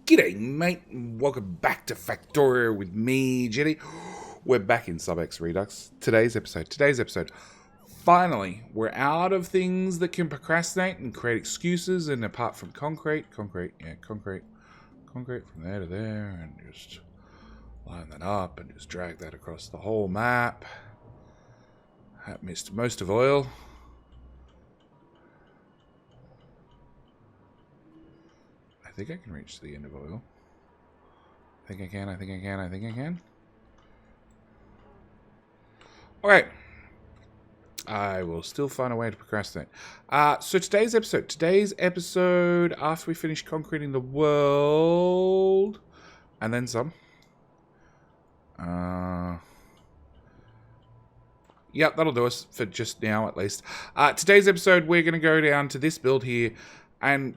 G'day, mate. Welcome back to Factorio with me, Jetty. We're back in SubX Redux. Today's episode. Finally, we're out of things that can procrastinate and create excuses. And apart from concrete from there to there, and just line that up and just drag that across the whole map. That missed most of oil. I think I can reach the end of oil. I think I can. Alright. I will still find a way to procrastinate. So today's episode, after we finish concreting the world, and then some. Yep, that'll do us for just now, at least. Today's episode, we're going to go down to this build here, and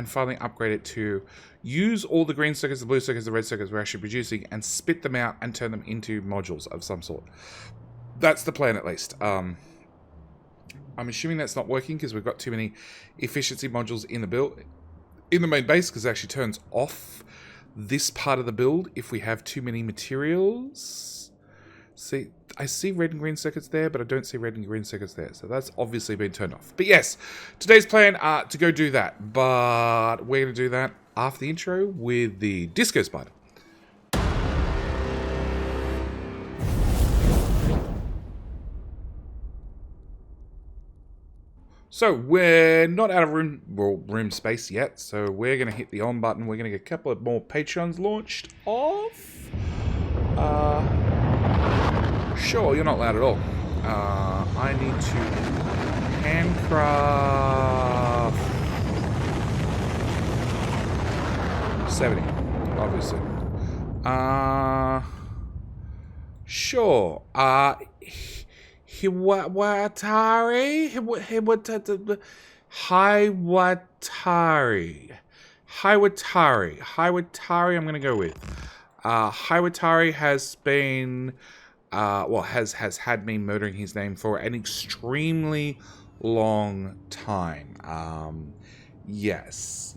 finally upgrade it to use all the green circuits, the blue circuits, the red circuits we're actually producing, and spit them out and turn them into modules of some sort. That's the plan, at least. I'm assuming that's not working because we've got too many efficiency modules in the build, in the main base, because it actually turns off this part of the build if we have too many materials. See, I see red and green circuits there, but I don't see red and green circuits there. So that's obviously been turned off. But yes, today's plan to go do that. But we're going to do that after the intro with the Disco Spider. So we're not out of room space yet. So we're going to hit the on button. We're going to get a couple of more Patreons launched off. Sure, you're not loud at all. I need to handcraft 70, obviously. Sure. Hiwatari? Hiwatari, I'm going to go with. Hiwatari has been... has had me murdering his name for an extremely long time. Yes.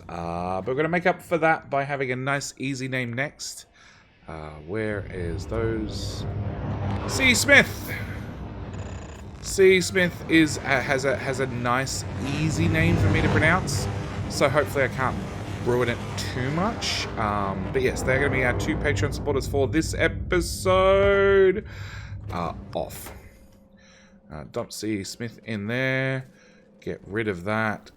But we're going to make up for that by having a nice, easy name next. Where is those? C. Smith! C. Smith has a nice, easy name for me to pronounce. So hopefully I can't ruin it too much. But yes, they're going to be our 2 Patreon supporters for this episode. Off. Dump C. Smith in there. Get rid of that.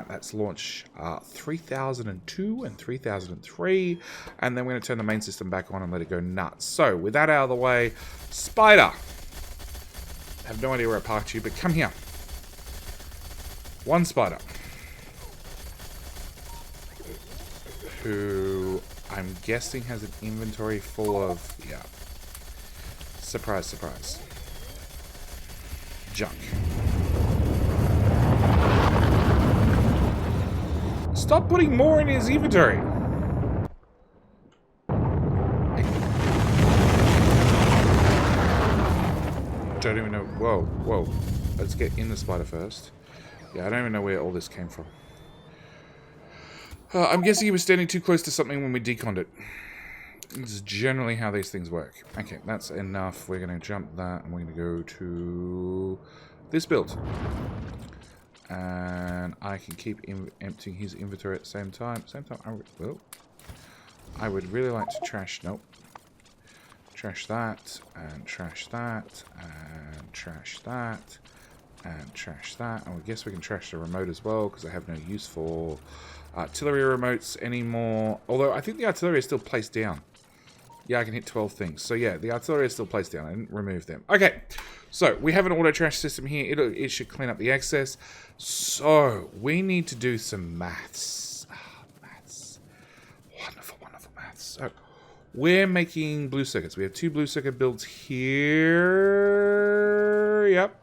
That's launch 3002 and 3003. And then we're going to turn the main system back on and let it go nuts. So, with that out of the way, Spider. I have no idea where I parked you, but come here. One Spider. Who I'm guessing has an inventory full of, yeah. Surprise. Junk. Stop putting more in his inventory. I don't even know. Whoa. Let's get in the spider first. Yeah, I don't even know where all this came from. I'm guessing he was standing too close to something when we deconned it. This is generally how these things work. Okay, that's enough. We're going to jump that, and we're going to go to this build. And I can keep emptying his inventory at the same time. I would really like to trash... Nope. Trash that, and trash that, and trash that, and trash that. And I guess we can trash the remote as well, because I have no use for... artillery remotes anymore. Although I think the artillery is still placed down. Yeah, I can hit 12 things. So yeah, the artillery is still placed down. I didn't remove them. Okay, so we have an auto trash system here. It should clean up the excess. So we need to do some maths. Maths. Wonderful maths. So we're making blue circuits. We have 2 blue circuit builds here. Yep.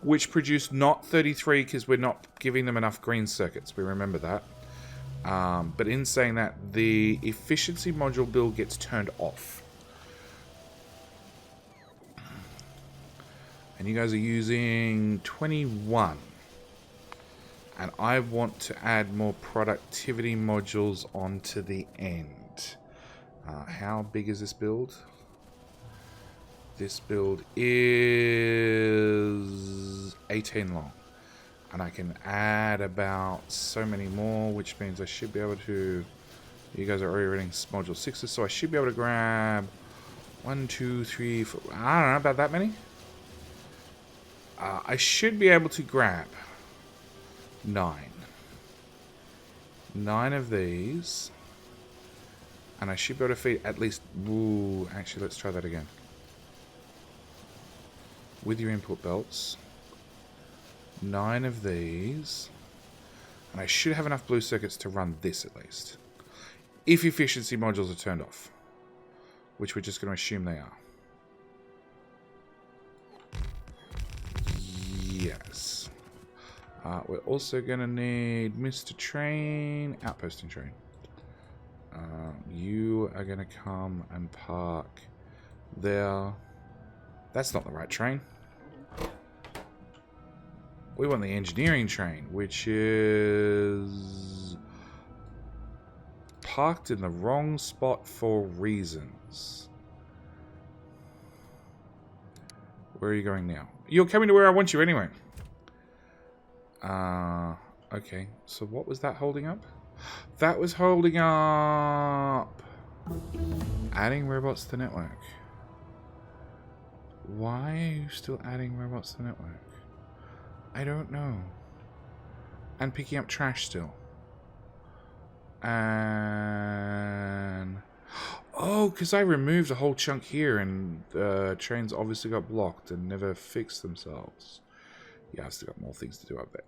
Which produce not 33 because we're not giving them enough green circuits. We remember that. But in saying that, the efficiency module build gets turned off. And you guys are using 21. And I want to add more productivity modules onto the end. How big is this build? This build is 18 long. And I can add about so many more, which means I should be able to... You guys are already running module 6s, so I should be able to grab 1, 2, 3, 4... I don't know, about that many? I should be able to grab 9. 9 of these. And I should be able to feed at least... Ooh, actually, let's try that again. With your input belts. 9 of these. And I should have enough blue circuits to run this at least. If efficiency modules are turned off. Which we're just going to assume they are. Yes. We're also going to need Mr. Train, outposting train. You are going to come and park there. That's not the right train. We want the engineering train, which is parked in the wrong spot for reasons. Where are you going now? You're coming to where I want you anyway. Okay, so what was that holding up? That was holding up adding robots to the network. Why are you still adding robots to the network? I don't know. And picking up trash still. And... Oh, because I removed a whole chunk here and trains obviously got blocked and never fixed themselves. Yeah, I've still got more things to do up there.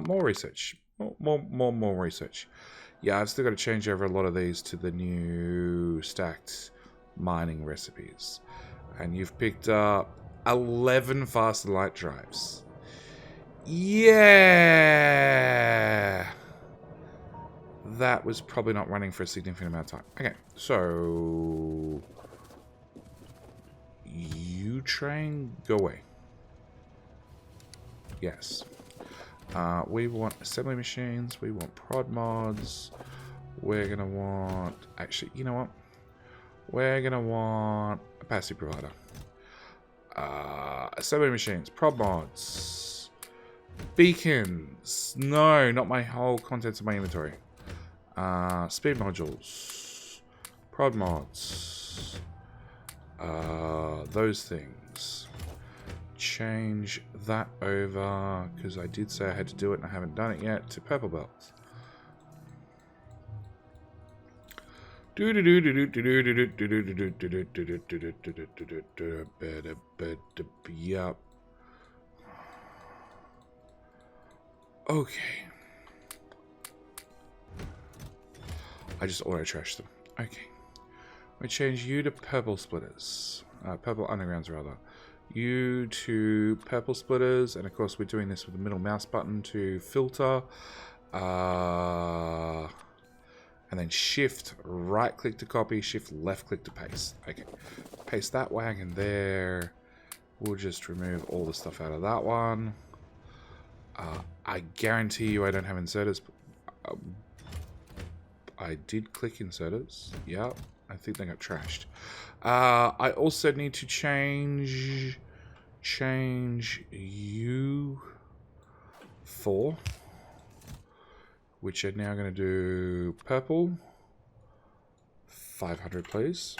More research. More research. Yeah, I've still got to change over a lot of these to the new stacked mining recipes. And you've picked up 11 faster light drives. Yeah! That was probably not running for a significant amount of time. Okay, so... You train, go away. Yes. We want assembly machines. We want prod mods. We're going to want... Actually, you know what? We're going to want a passive provider. Assembly machines. Prod mods. Beacons. No, not my whole contents of my inventory. Speed modules. Prod mods. Those things. Change that over, because I did say I had to do it and I haven't done it yet, to purple belt. Yup. Okay. I just auto-trashed them. Okay. We change you to purple splitters. Purple undergrounds, rather. You to purple splitters, and of course we're doing this with the middle mouse button to filter, and then shift right click to copy, shift left click to paste. Okay, paste that wagon there. We'll just remove all the stuff out of that one. I guarantee you I don't have inserters. I did click inserters. Yep. I think they got trashed. I also need to change you 4, which are now going to do purple. 500, please.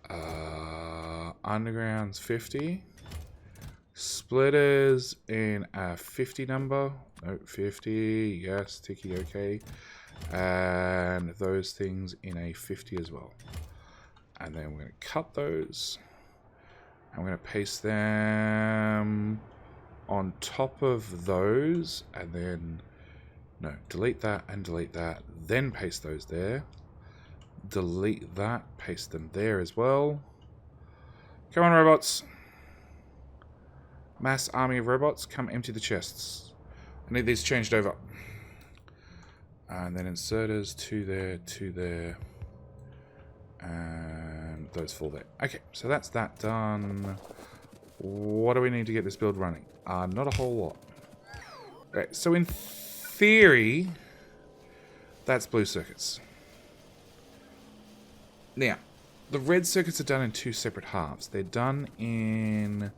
Undergrounds 50. Splitters in a 50 number. No, 50. Yes, ticky, okay. And those things in a 50 as well. And then we're going to cut those. I'm going to paste them on top of those. And then, no, delete that and delete that. Then paste those there. Delete that. Paste them there as well. Come on, robots. Mass army of robots. Come empty the chests. I need these changed over. And then inserters, 2 there, 2 there, and those 4 there. Okay, so that's that done. What do we need to get this build running? Not a whole lot. Okay, so in theory, that's blue circuits. Now, the red circuits are done in two separate halves. They're done in...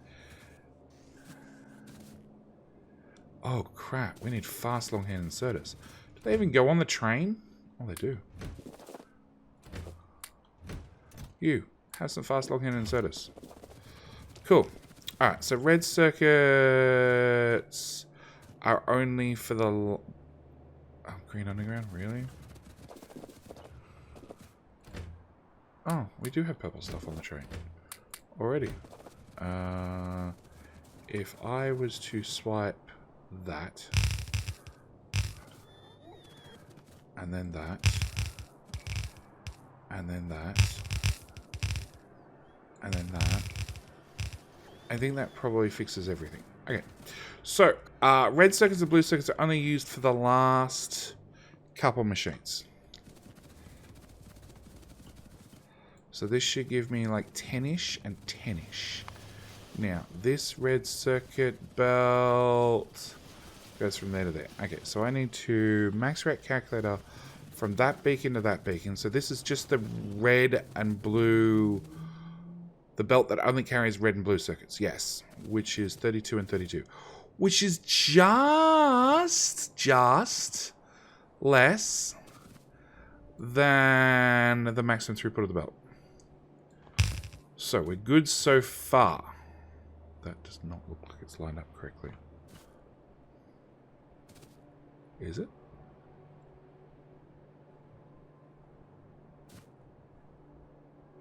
Oh, crap. We need fast longhand inserters. Do they even go on the train? Oh, they do. You, have some fast longhand inserters. Cool. Alright, so red circuits are only for the... Oh, green underground? Really? Oh, we do have purple stuff on the train. Already. If I was to swipe that, and then that, and then that, and then that, I think that probably fixes everything. Okay, so red circuits and blue circuits are only used for the last couple machines. So this should give me like 10-ish and 10-ish. Now, this red circuit belt goes from there to there. Okay, so I need to max rate calculator from that beacon to that beacon. So this is just the red and blue, the belt that only carries red and blue circuits. Yes, which is 32 and 32. Which is just less than the maximum throughput of the belt. So we're good so far. That does not look like it's lined up correctly. Is it?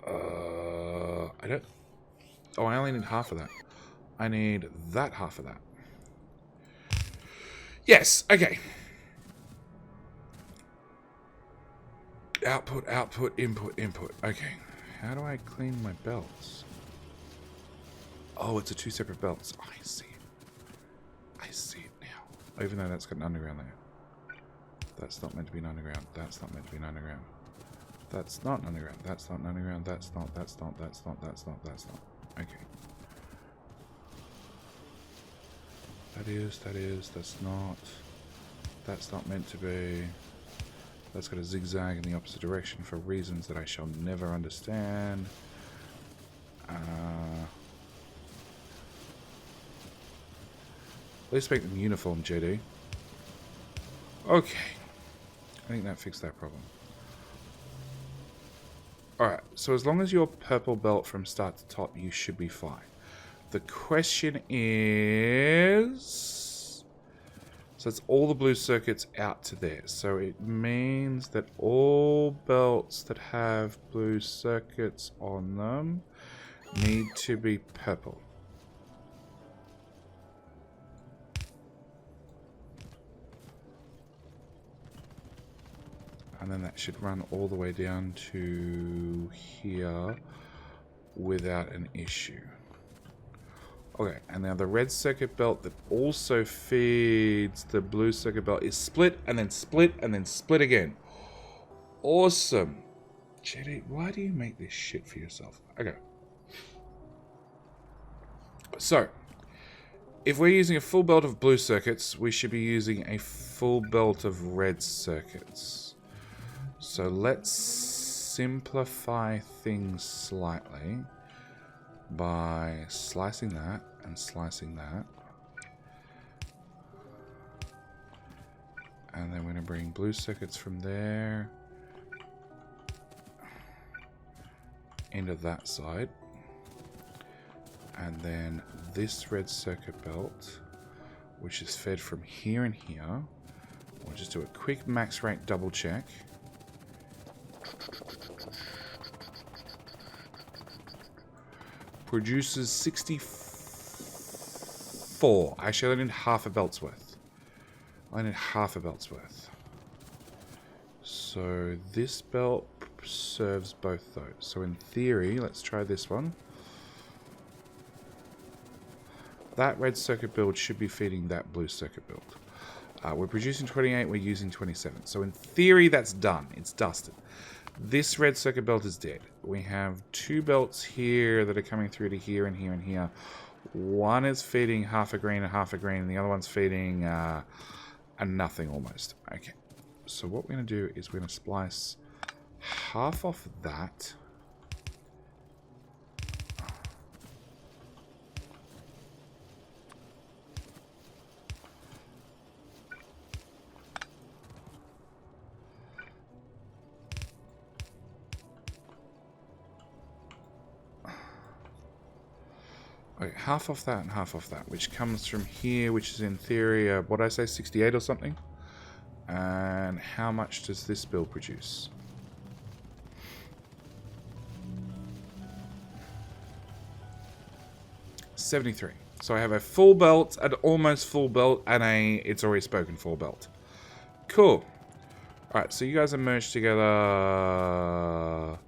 I don't... Oh, I only need half of that. I need that half of that. Yes, okay. Output, output, input, input. Okay. How do I clean my belts? Oh, it's a two separate belts. Oh, I see it. I see it now. Even though that's got an underground there. That's not meant to be an underground. That's not meant to be an underground. That's not an underground. That's not an underground. That's not. Okay. That is. That's not. That's not meant to be. That's got a zigzag in the opposite direction for reasons that I shall never understand. At least make them uniform, JD. Okay. I think that fixed that problem. Alright, so as long as you're purple belt from start to top, you should be fine. The question is... So it's all the blue circuits out to there. So it means that all belts that have blue circuits on them need to be purple. And then that should run all the way down to here without an issue. Okay, and now the red circuit belt that also feeds the blue circuit belt is split, and then split, and then split again. Awesome. JD, why do you make this shit for yourself? Okay. So, if we're using a full belt of blue circuits, we should be using a full belt of red circuits. So let's simplify things slightly by slicing that and slicing that. And then we're going to bring blue circuits from there into that side. And then this red circuit belt, which is fed from here and here. We'll just do a quick max rate double check. Produces 64. Actually, I need half a belt's worth. I need half a belt's worth. So this belt serves both those. So in theory, let's try this one. That red circuit build should be feeding that blue circuit build. We're producing 28, we're using 27. So in theory, that's done. It's dusted. This red circuit belt is dead. We have two belts here that are coming through to here and here and here. One is feeding half a green and half a green, and the other one's feeding a nothing almost. Okay, so what we're going to do is we're going to splice half off that. Okay, half off that and half off that, which comes from here, which is in theory, what did I say, 68 or something? And how much does this build produce? $73. So I have a full belt, an almost full belt, and it's already spoken full belt. Cool. Alright, so you guys are merged together.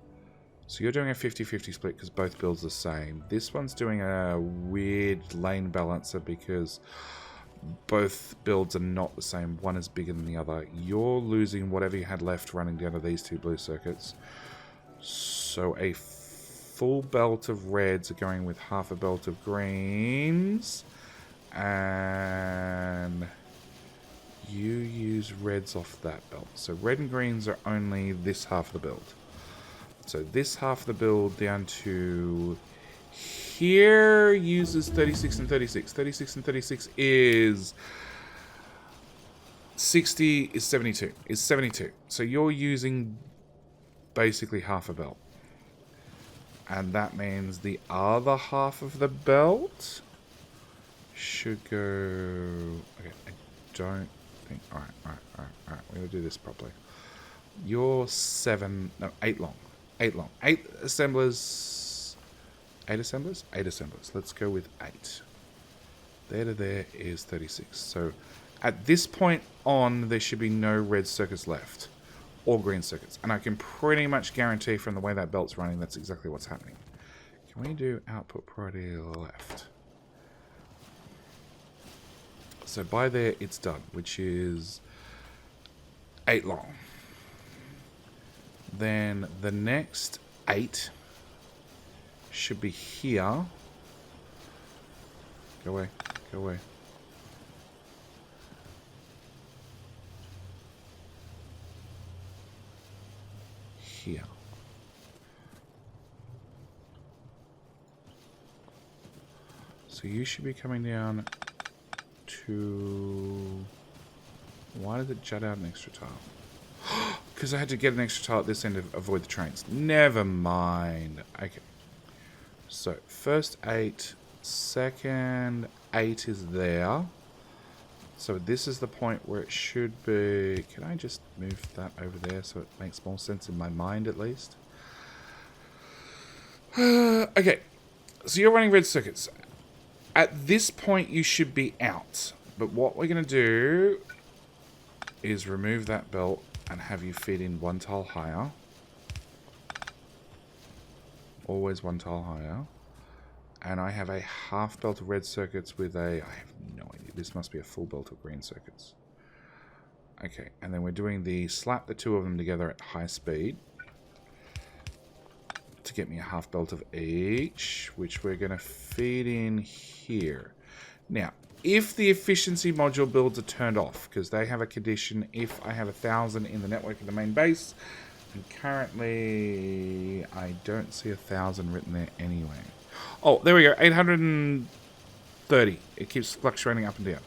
So you're doing a 50-50 split because both builds are the same. This one's doing a weird lane balancer because both builds are not the same. One is bigger than the other. You're losing whatever you had left running down to these two blue circuits. So a full belt of reds are going with half a belt of greens. And you use reds off that belt. So red and greens are only this half of the build. So this half of the build down to here uses 36 and 36. 36 and 36 is 60 is 72. Is 72. So you're using basically half a belt. And that means the other half of the belt should go... Okay, I don't think... Alright. We're going to do this properly. You're 8 long. 8 long. 8 assemblers. 8 assemblers? 8 assemblers. Let's go with 8. There to there is 36. So at this point on, there should be no red circuits left. Or green circuits. And I can pretty much guarantee from the way that belt's running, that's exactly what's happening. Can we do output priority left? So by there, it's done, which is 8 long. Then the next 8 should be here. Go away. Go away. Here. So you should be coming down to... Why did it jut out an extra tile? Because I had to get an extra tile at this end to avoid the trains. Never mind. Okay. So, first 8. Second 8 is there. So this is the point where it should be... Can I just move that over there so it makes more sense in my mind at least? Okay. So you're running red circuits. At this point you should be out. But what we're going to do is remove that belt and have you feed in 1 tile higher. Always 1 tile higher. And I have a half belt of red circuits with a... I have no idea. This must be a full belt of green circuits. Okay, and then we're doing the slap the 2 of them together at high speed. To get me a half belt of each, which we're going to feed in here. Now, if the efficiency module builds are turned off, because they have a condition if I have 1,000 in the network in the main base, and currently I don't see 1,000 written there anyway. Oh, there we go, 830. It keeps fluctuating up and down.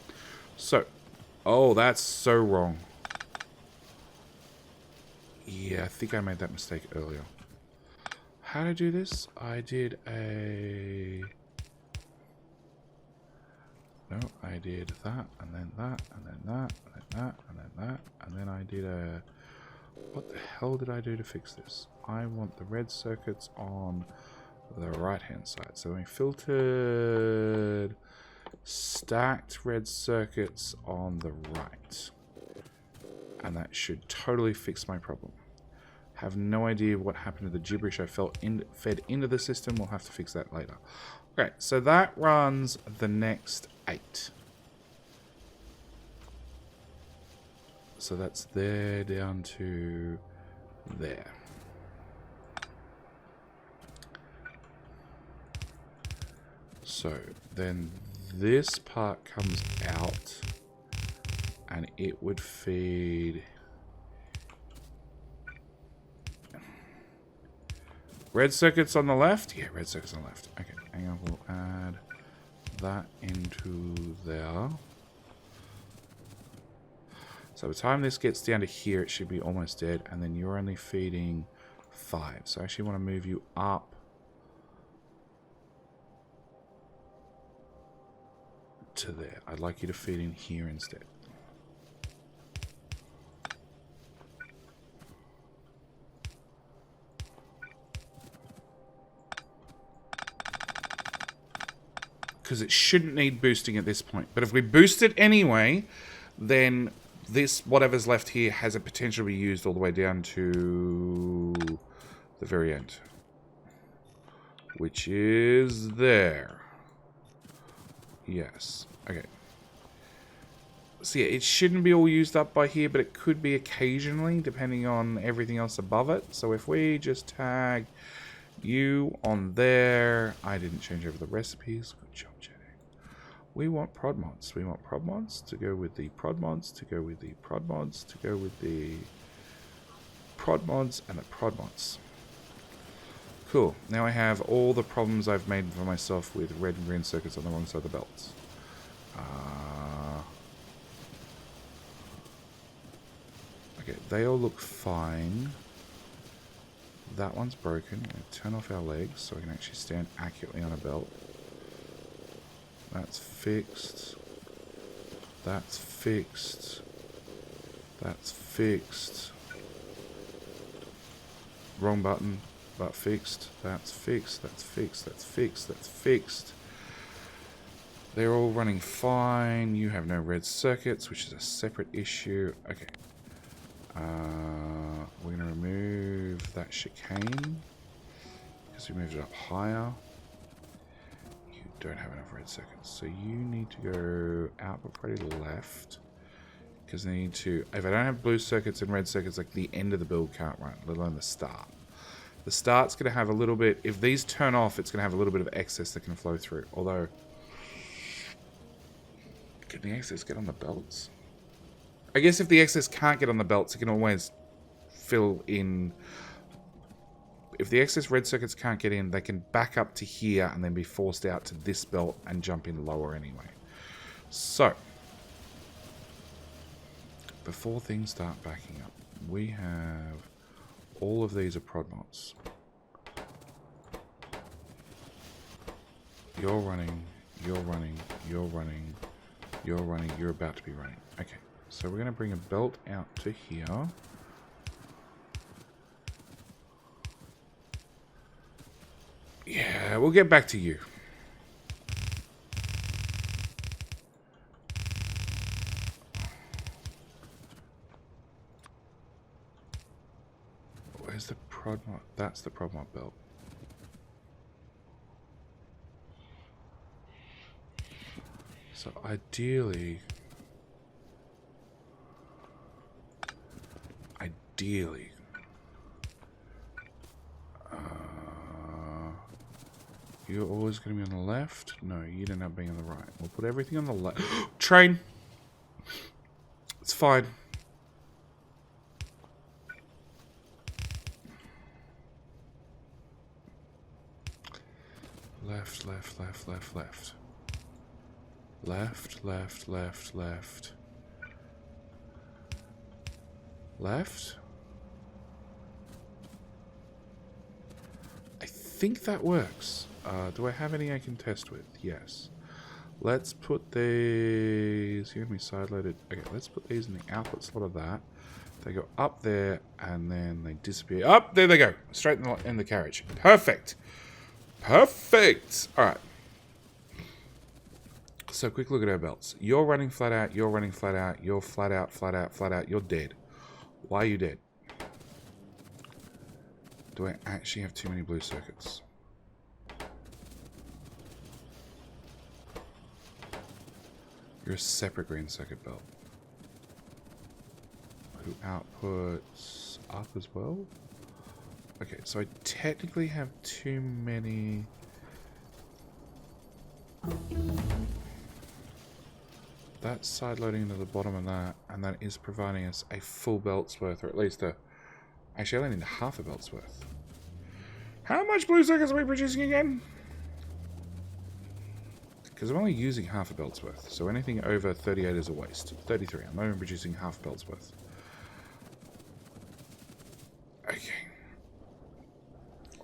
So, oh, that's so wrong. Yeah, I think I made that mistake earlier. How did I do this? I did a... No, I did that, and then that, and then that, and then that, and then that, and then I did a... What the hell did I do to fix this? I want the red circuits on the right-hand side. So we filtered stacked red circuits on the right. And that should totally fix my problem. Have no idea what happened to the gibberish I fed into the system. We'll have to fix that later. Okay, so that runs the next 8. So that's there down to there. So then this part comes out and it would feed red circuits on the left. Yeah, red circuits on the left. Okay, hang on, we'll add that into there. So by the time this gets down to here, it should be almost dead, and then you're only feeding 5. So I actually want to move you up to there. I'd like you to feed in here instead. Because it shouldn't need boosting at this point. But if we boost it anyway, then this, whatever's left here, has a potential to be used all the way down to the very end. Which is there. Yes. Okay. So yeah, it shouldn't be all used up by here, but it could be occasionally, depending on everything else above it. So if we just tag you on there. I didn't change over the recipes. Good job, Jenny. We want prod mods. We want prod mods to go with the prod mods, to go with the prod mods, to go with the prod mods, and the prod mods. Cool. Now I have all the problems I've made for myself with red and green circuits on the wrong side of the belts. Okay, they all look fine. That one's broken. I'm going to turn off our legs so we can actually stand accurately on a belt. That's fixed. That's fixed. That's fixed. Wrong button, but fixed. That's fixed. That's fixed. That's fixed. That's fixed. They're all running fine. You have no red circuits, which is a separate issue. Okay. We're going to remove that chicane because we moved it up higher. You don't have enough red circuits, so you need to go out but pretty left because they need to. If I don't have blue circuits and red circuits, like the end of the build can't run, let alone the start. The start's going to have a little bit. If these turn off, it's going to have a little bit of excess that can flow through. Although, can the excess get on the belts? I guess if the excess can't get on the belts, it can always fill in. If the excess red circuits can't get in, they can back up to here and then be forced out to this belt and jump in lower anyway. So, before things start backing up, we have all of these are prod mods. You're running, you're running, you're running, you're running, you're about to be running. Okay. So we're going to bring a belt out to here. Yeah, we'll get back to you. Where's the prod mod? That's the prod mod belt. So ideally, you're always going to be on the left. No, you'd end up being on the right. We'll put everything on the left. Train. It's fine. Left, left, left, left, left. Left, left, left, left. Left. I think that works. Do I have any I can test with? Yes. Let's put these. You're going to be side loaded. Okay, let's put these in the output slot of that. They go up there and then they disappear. Up there they go. Straight in the carriage. Perfect. Perfect. All right. So quick look at our belts. You're running flat out. You're running flat out. You're flat out, flat out, flat out. You're dead. Why are you dead? Do I actually have too many blue circuits? You're a separate green circuit belt. Who outputs up as well? Okay, so I technically have too many. That's side loading to the bottom of that, and that is providing us a full belt's worth, or at least a... Actually, I only need half a belt's worth. How much blue circuits are we producing again? Because I'm only using half a belt's worth, so anything over 38 is a waste. 33, I'm not even producing half a belt's worth. Okay.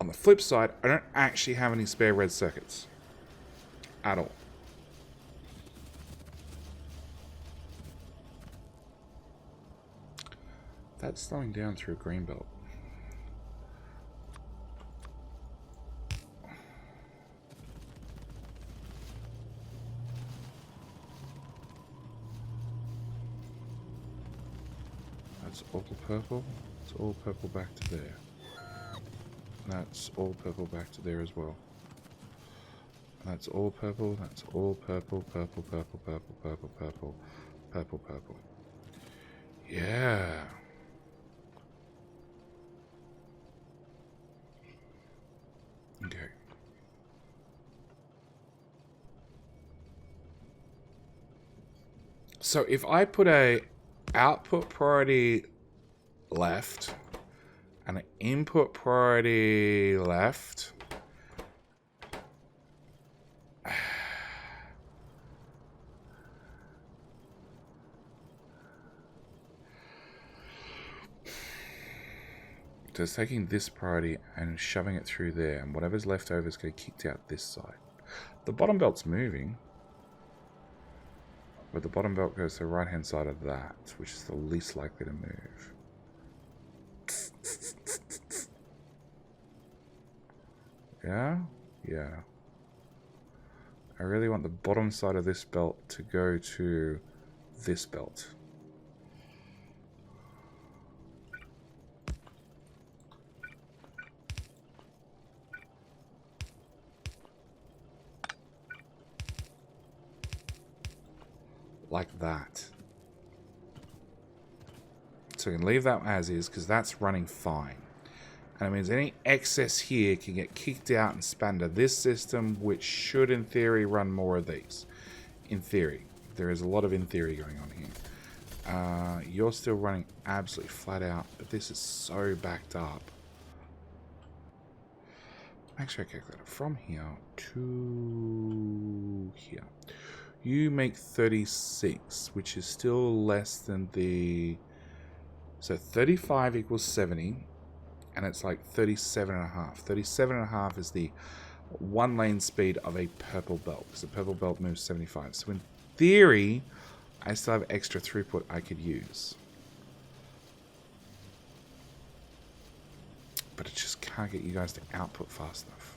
On the flip side, I don't actually have any spare red circuits. At all. That's slowing down through a green belt. That's all purple. It's all purple back to there. That's all purple back to there as well. That's all purple. That's all purple, purple, purple, purple, purple, purple, purple, purple. Yeah. Okay. So if I put a output priority left and an input priority left, so it's taking this priority and shoving it through there, and whatever's left over is going to get kicked out this side. The bottom belt's moving, but the bottom belt goes to the right hand side of that, which is the least likely to move. Yeah? Yeah. I really want the bottom side of this belt to go to this belt. Like that. So we can leave that as is because that's running fine. And it means any excess here can get kicked out and span to this system, which should in theory run more of these. In theory. There is a lot of in theory going on here. You're still running absolutely flat out, but this is so backed up. Actually, I calculate it from here to here. You make 36, which is still less than the... So 35 equals 70, and it's like 37.5. 37.5 is the one lane speed of a purple belt, because the purple belt moves 75. So in theory, I still have extra throughput I could use. But it just can't get you guys to output fast enough.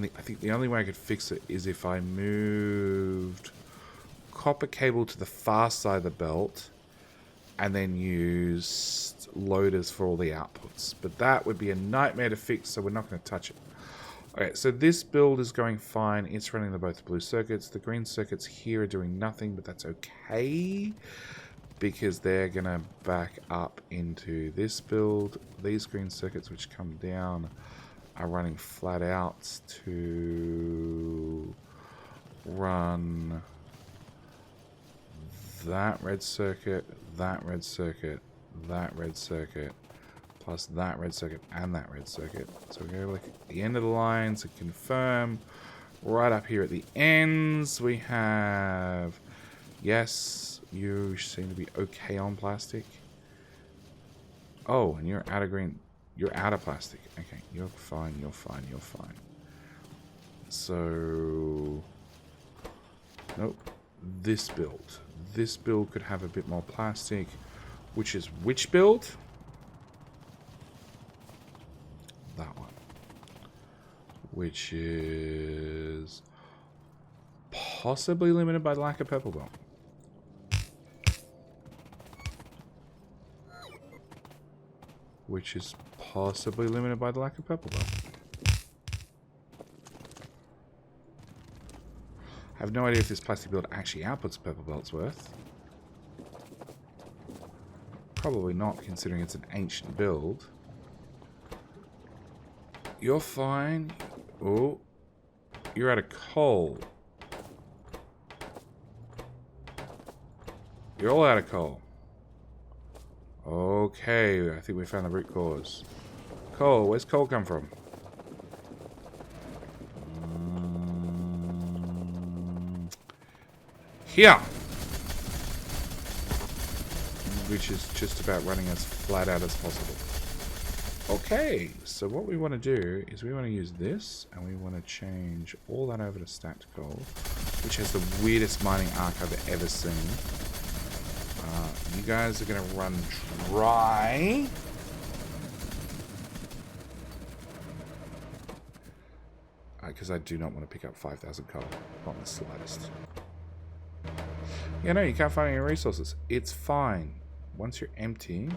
I think the only way I could fix it is if I moved copper cable to the far side of the belt and then used loaders for all the outputs. But that would be a nightmare to fix, so we're not going to touch it. Okay, so this build is going fine. It's running both blue circuits. The green circuits here are doing nothing, but that's okay, because they're going to back up into this build. These green circuits, which come down, are running flat out to run that red circuit, that red circuit, that red circuit, plus that red circuit and that red circuit. So we're going to look at the end of the lines and confirm. Right up here at the ends, we have, yes, you seem to be okay on plastic. Oh, and you're out of green. You're out of plastic. Okay, you're fine, you're fine, you're fine. So, nope. This build. This build could have a bit more plastic, which is which build? That one. Which is possibly limited by the lack of purple belt. Which is possibly limited by the lack of purple belt. I have no idea if this plastic build actually outputs a purple belt's worth. Probably not, considering it's an ancient build. You're fine. Oh. You're out of coal. You're all out of coal. Okay, I think we found the root cause. Coal, where's coal come from? Here! Which is just about running as flat out as possible. Okay, so what we want to do is we want to use this, and we want to change all that over to stacked coal, which has the weirdest mining arc I've ever seen. You guys are going to run dry. Because I do not want to pick up 5,000 coal. Not in the slightest. Yeah, no, you can't find any resources. It's fine. Once you're empty,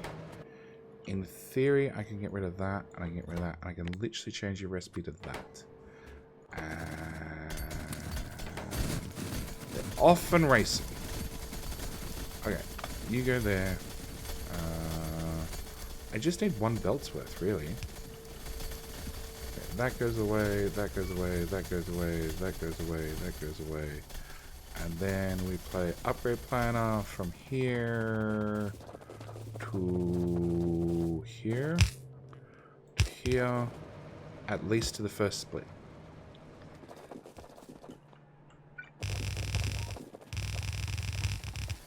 in theory, I can get rid of that, and I can get rid of that, and I can literally change your recipe to that. And they're off and racing. Okay, you go there. I just need one belt's worth, really. Okay, that goes away, that goes away, that goes away, that goes away, that goes away. And then we play upgrade planner from here to here to here, at least to the first split.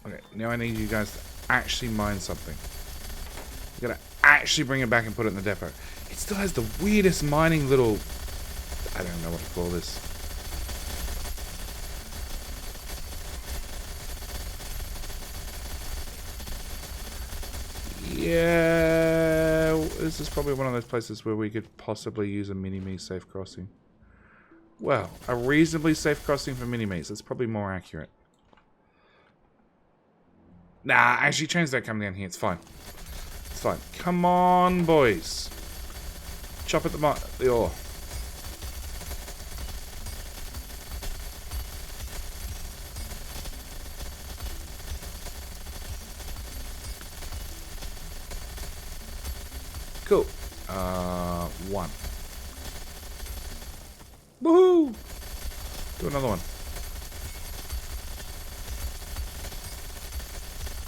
Okay, now I need you guys to actually mine something. You gotta actually bring it back and put it in the depot. It still has the weirdest mining little... I don't know what to call this. Yeah, this is probably one of those places where we could possibly use a mini-me safe crossing. Well, a reasonably safe crossing for mini-me's. That's probably more accurate. Nah, actually, trains don't come down here. It's fine. It's fine. Come on, boys. Chop at the ore. Cool. One. Woohoo! Do another one.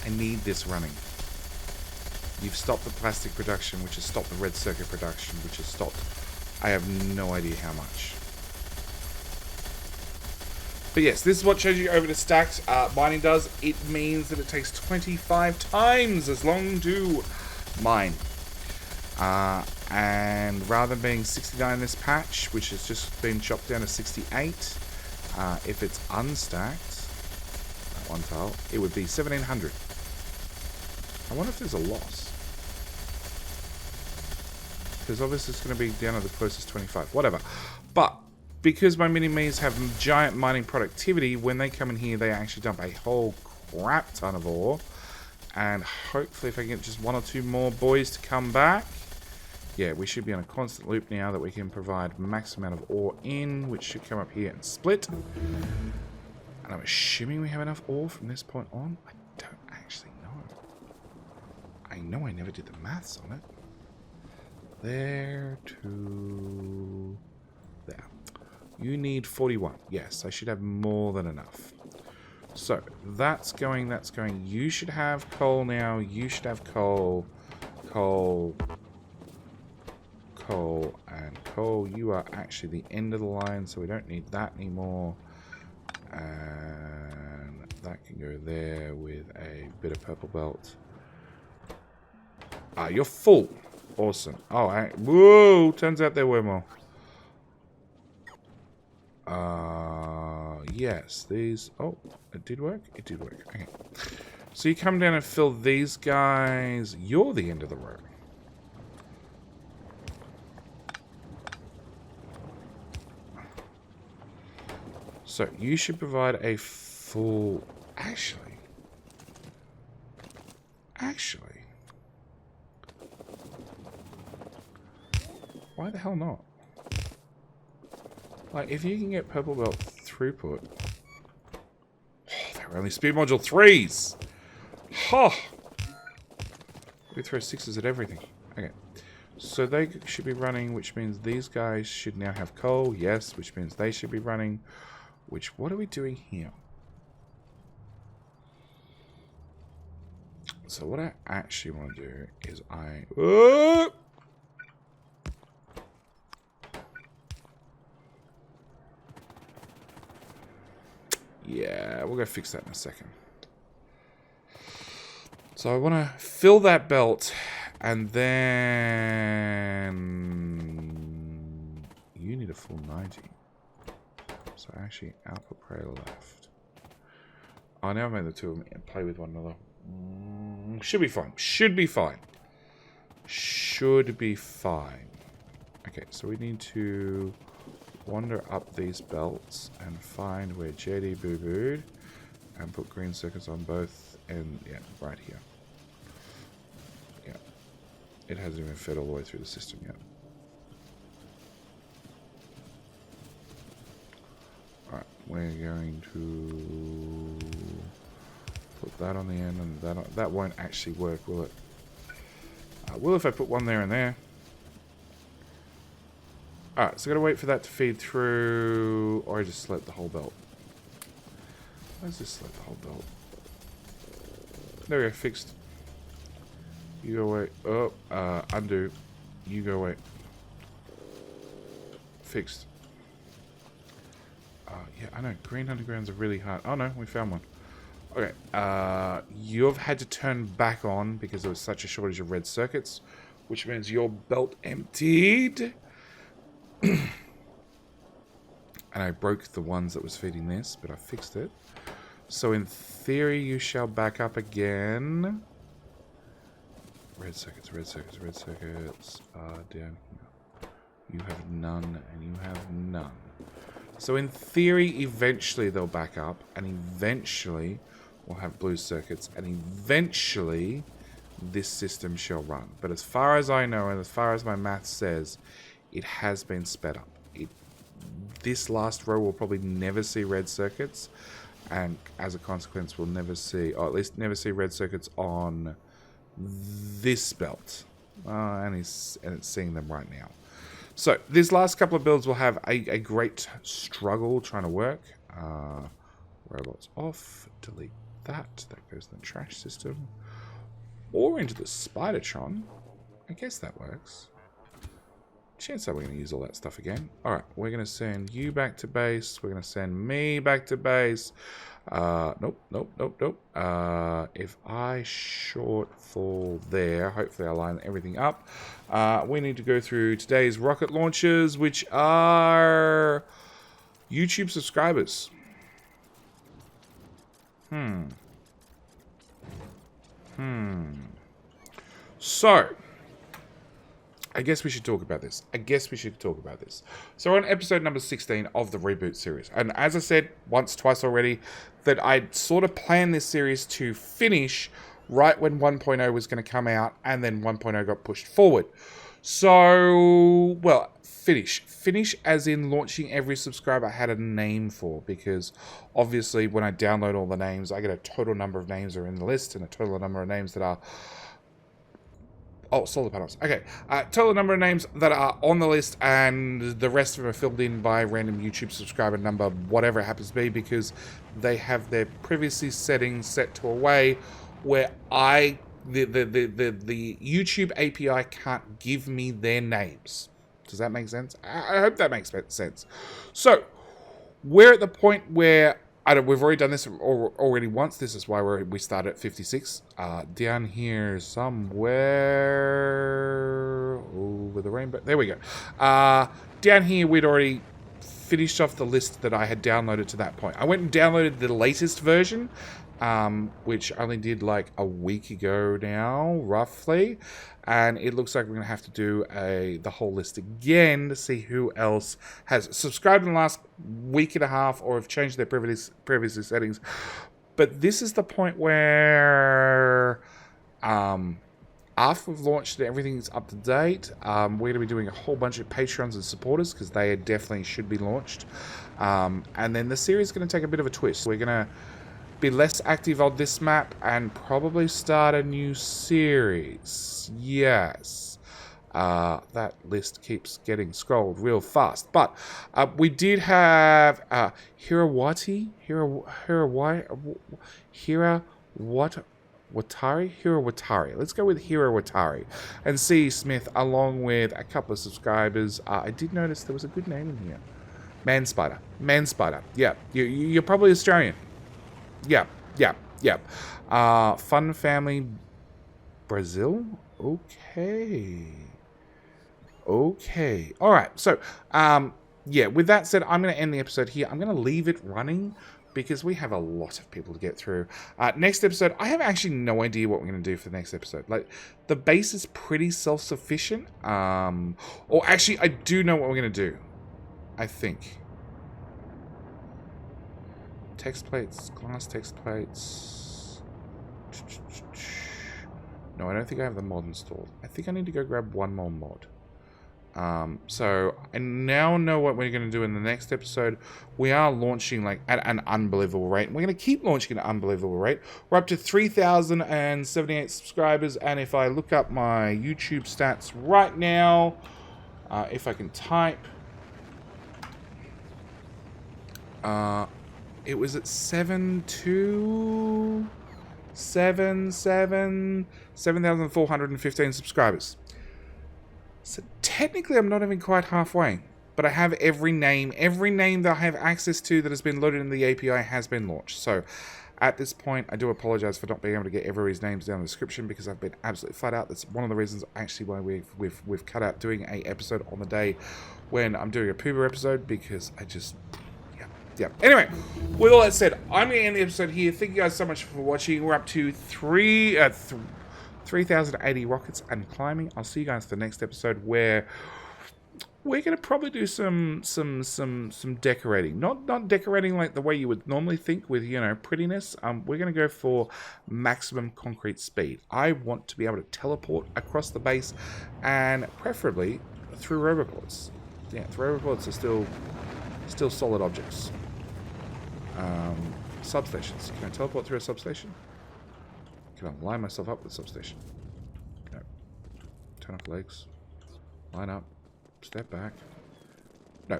I need this running. You've stopped the plastic production, which has stopped the red circuit production, which has stopped... I have no idea how much. But yes, this is what shows you over to stacked mining does. It means that it takes 25 times as long to mine. And rather than being 69 in this patch, which has just been chopped down to 68, if it's unstacked, that one tile, it would be 1700. I wonder if there's a loss. Because obviously it's going to be down to the closest 25. Whatever. But because my mini-me's have giant mining productivity, when they come in here, they actually dump a whole crap ton of ore. And hopefully if I get just one or two more boys to come back, yeah, we should be on a constant loop now that we can provide max amount of ore in, which should come up here and split. And I'm assuming we have enough ore from this point on. I don't actually know. I know I never did the maths on it. There to there. You need 41. Yes, I should have more than enough. So, that's going, that's going. You should have coal now. You should have coal. Coal. Coal and coal. You are actually the end of the line, so we don't need that anymore. And that can go there with a bit of purple belt. Ah, you're full. Awesome. Oh, whoa! Turns out there were more. Yes, these... Oh, it did work? It did work. Okay. So you come down and fill these guys. You're the end of the row. So you should provide a full... Actually... Why the hell not? Like, if you can get purple belt throughput... Oh, they were only speed module 3s! Ha! We throw 6s at everything. Okay. So they should be running, which means these guys should now have coal. Yes, which means they should be running. Which, what are we doing here? So what I actually want to do is yeah, we're going to fix that in a second. So I want to fill that belt, and then you need a full 90. So actually, Alpha Prey left. Oh, now I've made the two of them and play with one another. Should be fine. Should be fine. Should be fine. Okay, so we need to wander up these belts and find where JD boo-booed and put green circuits on both and yeah, right here. Yeah. It hasn't even fed all the way through the system yet. Alright, we're going to put that on the end, and that won't actually work, will it? Will if I put one there and there. Alright, so I gotta wait for that to feed through, or I just select the whole belt. Let's just select the whole belt. There we go, fixed. You go away. Oh, undo. You go away. Fixed. Yeah, I know. Green undergrounds are really hard. Oh no, we found one. Okay. You've had to turn back on because there was such a shortage of red circuits, which means your belt emptied. And I broke the ones that was feeding this, but I fixed it. So in theory, you shall back up again. Red circuits, red circuits, red circuits are down here. You have none, and you have none. So in theory, eventually they'll back up, and eventually we'll have blue circuits, and eventually this system shall run. But as far as I know, and as far as my math says, it has been sped up. This last row will probably never see red circuits, and as a consequence, we'll never see, or at least never see red circuits on this belt. And it's seeing them right now. So these last couple of builds will have a great struggle trying to work. Robots off, delete that. That goes in the trash system. Or into the Spidertron. I guess that works. Chance that we're going to use all that stuff again. Alright, we're going to send you back to base. We're going to send me back to base. Nope. If I shortfall there, hopefully I line everything up. We need to go through today's rocket launches, which are YouTube subscribers. So, I guess we should talk about this. So we're on episode number 16 of the Reboot series. And as I said twice already, that I'd sort of planned this series to finish right when 1.0 was going to come out, and then 1.0 got pushed forward. So, well, finish as in launching every subscriber I had a name for, because obviously when I download all the names, I get a total number of names that are in the list and a total number of names that are... Oh, solar panels. Okay. Total number of names that are on the list, and the rest of them are filled in by random YouTube subscriber number, whatever it happens to be, because they have their privacy settings set to a way where the YouTube API can't give me their names. Does that make sense? I hope that makes sense. So, we're at the point where we've already done this already once. This is why we start at 56. Down here somewhere over the rainbow. There we go. Down here, we'd already finished off the list that I had downloaded to that point. I went and downloaded the latest version, which I only did like a week ago now, roughly. And it looks like we're going to have to do the whole list again to see who else has subscribed in the last week and a half or have changed their privacy settings. But this is the point where after we've launched and everything's up to date, we're going to be doing a whole bunch of Patreons and supporters, because they definitely should be launched. And then the series is going to take a bit of a twist. We're going to be less active on this map and probably start a new series. Yes. That list keeps getting scrolled real fast. But we did have Watari, let's go with Hira Watari, and C. Smith, along with a couple of subscribers. I did notice there was a good name in here. Manspider. Yeah, you're probably Australian. Yeah. Fun Family Brazil. Okay. All right. So, yeah. With that said, I'm going to end the episode here. I'm going to leave it running because we have a lot of people to get through. Next episode, I have actually no idea what we're going to do for the next episode. Like, the base is pretty self-sufficient. Or actually, I do know what we're going to do. I think. Text plates, glass text plates. No, I don't think I have the mod installed. I think I need to go grab one more mod. So I now know what we're going to do in the next episode. We are launching like at an unbelievable rate. We're going to keep launching at an unbelievable rate. We're up to 3,078 subscribers. And if I look up my YouTube stats right now, if I can type, it was at 7,415 subscribers. So technically I'm not even quite halfway, but I have every name that I have access to that has been loaded in the API has been launched. So at this point, I do apologize for not being able to get everybody's names down in the description because I've been absolutely flat out. That's one of the reasons actually why we've cut out doing a episode on the day when I'm doing a Poober episode, because I just... Yeah. Anyway, with all that said, I'm going to end the episode here. Thank you guys so much for watching. We're up to 3,080 rockets and climbing. I'll see you guys for the next episode where we're going to probably do some decorating. Not decorating like the way you would normally think with, you know, prettiness. We're going to go for maximum concrete speed. I want to be able to teleport across the base, and preferably through roboports. Yeah, roboports are still solid objects. Substations. Can I teleport through a substation? Can I line myself up with a substation? No. Turn off legs. Line up. Step back. No.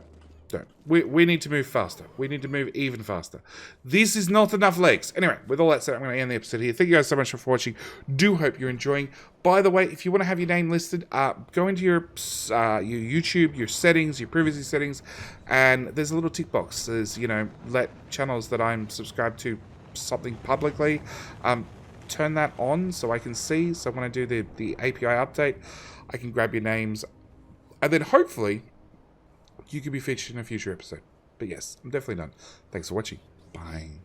Don't. We need to move faster. We need to move even faster. This is not enough legs. Anyway, with all that said, I'm going to end the episode here. Thank you guys so much for watching. Do hope you're enjoying. By the way, if you want to have your name listed, go into your YouTube, your settings, your privacy settings, and there's a little tick box. Says, you know, let channels that I'm subscribed to something publicly. Turn that on so I can see. So when I do the API update, I can grab your names, and then hopefully you could be featured in a future episode. But yes, I'm definitely done. Thanks for watching. Bye.